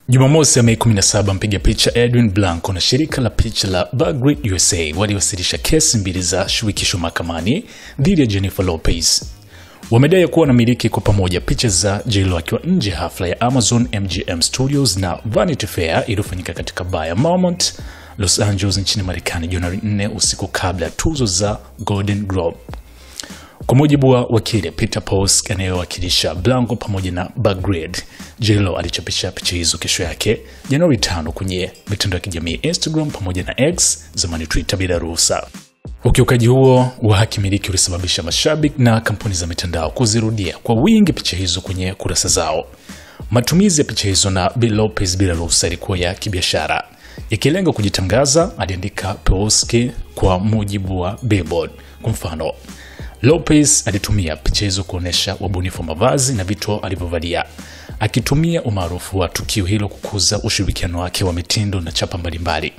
Jumamosi ya Mei 17, mpiga picha Edwin Blanco na shirika la picha la Bagrit USA waliwasilisha kesi mbili za shirikisho mahakamani dhidi ya Jennifer Lopez. Wamedai kuwa wanamiliki kwa pamoja picha za J-Lo akiwa nje hafla ya Amazon MGM Studios na Vanity Fair iliyofanyika katika bar ya Marmont, Los Angeles nchini Marekani Januari 4 usiku kabla ya tuzo za Golden Globe. Kwa mujibu wa wakili Peter Post anayewakilisha Blanco pamoja na Bagrit, J-Lo alichapisha picha hizo kesho yake Januari 5 kwenye mitandao ya kijamii Instagram pamoja na X, zamani Twitter, bila ruhusa. Ukiukaji huo wa haki miliki ulisababisha mashabiki na kampuni za mitandao kuzirudia kwa wingi picha hizo kwenye kurasa zao. Matumizi ya picha hizo na Lopez bila ruhusa ilikuwa ya kibiashara, ikilenga kujitangaza, aliandika Post kwa mujibu wa Billboard. Kwa mfano, Lopez alitumia picha hizo kuonesha wabunifu wa mavazi na vitu alivyovalia, akitumia umaarufu wa tukio hilo kukuza ushirikiano wake wa mitindo na chapa mbalimbali.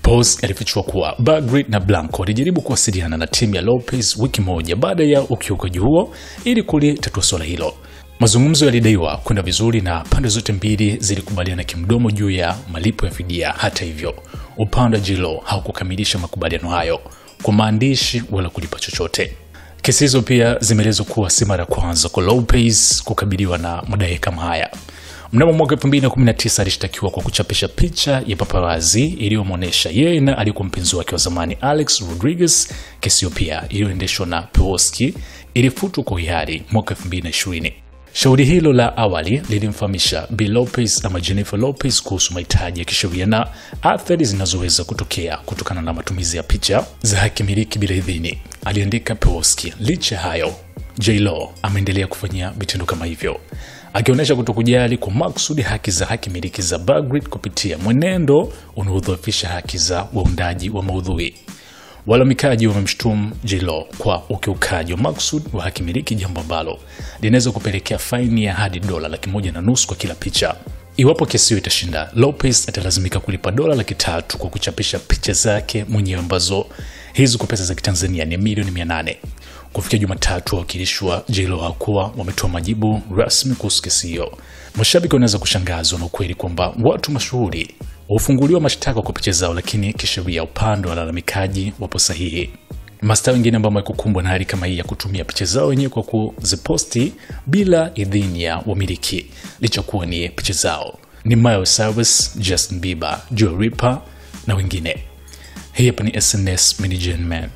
Post alifichua kuwa Bagrit na Blanco walijaribu kuwasiliana na timu ya Lopez wiki moja baada ya ukiukaji huo ili kulitatua swala hilo. Mazungumzo yalidaiwa kwenda vizuri na pande zote mbili zilikubaliana kimdomo juu ya malipo ya fidia. Hata hivyo, upande wa J-Lo haukukamilisha makubaliano hayo kwa maandishi wala kulipa chochote. Kesi hizo pia zimeelezwa kuwa si mara ya kwanza kwa Lopez kukabiliwa na madai kama haya. Mnamo mwaka 2019 alishtakiwa kwa kuchapisha picha ya paparazzi iliyomuonesha yeye na alikuwa mpenzi wake wa zamani Alex Rodriguez. Kesi hiyo pia iliyoendeshwa na Pewoski ilifutwa kwa hiari mwaka 2020. Shauri hilo la awali lilimfahamisha Lopez ama Jennifer Lopez kuhusu mahitaji ya kisheria na athari zinazoweza kutokea kutokana na matumizi ya picha za haki miliki bila idhini, aliandika Pewoski. Licha hayo, J-Lo ameendelea kufanya vitendo kama hivyo, akionyesha kutokujali kwa makusudi haki za haki miliki za Bagrit kupitia mwenendo unaodhoofisha haki za waundaji wa maudhui. Walamikaji wamemshtumu J-Lo kwa ukiukaji wa makusudi wa haki miliki, jambo ambalo linaweza kupelekea faini ya hadi $1.5 kwa kila picha. Iwapo kesi hiyo itashinda, Lopez atalazimika kulipa $300,000 kwa kuchapisha picha zake mwenyewe ambazo hizo kwa pesa za Kitanzania ni milioni 800. Kufikia Jumatatu, wakilishi wa J-Lo hakuwa wametoa majibu rasmi kuhusu kesi hiyo. Mashabiki wanaweza kushangazwa na ukweli kwamba watu mashuhuri hufunguliwa mashtaka kwa picha zao, lakini kisheria upande wa walalamikaji wapo sahihi. Mastaa wengine ambao wamekumbwa na hali kama hii ya kutumia picha zao wenyewe kwa kuziposti bila idhini ya wamiliki, licha kuwa ni picha zao, ni Miley Cyrus, Justin Bieber, Dua Lipa na wengine. Hii hapa ni SNS Mini Gen Man.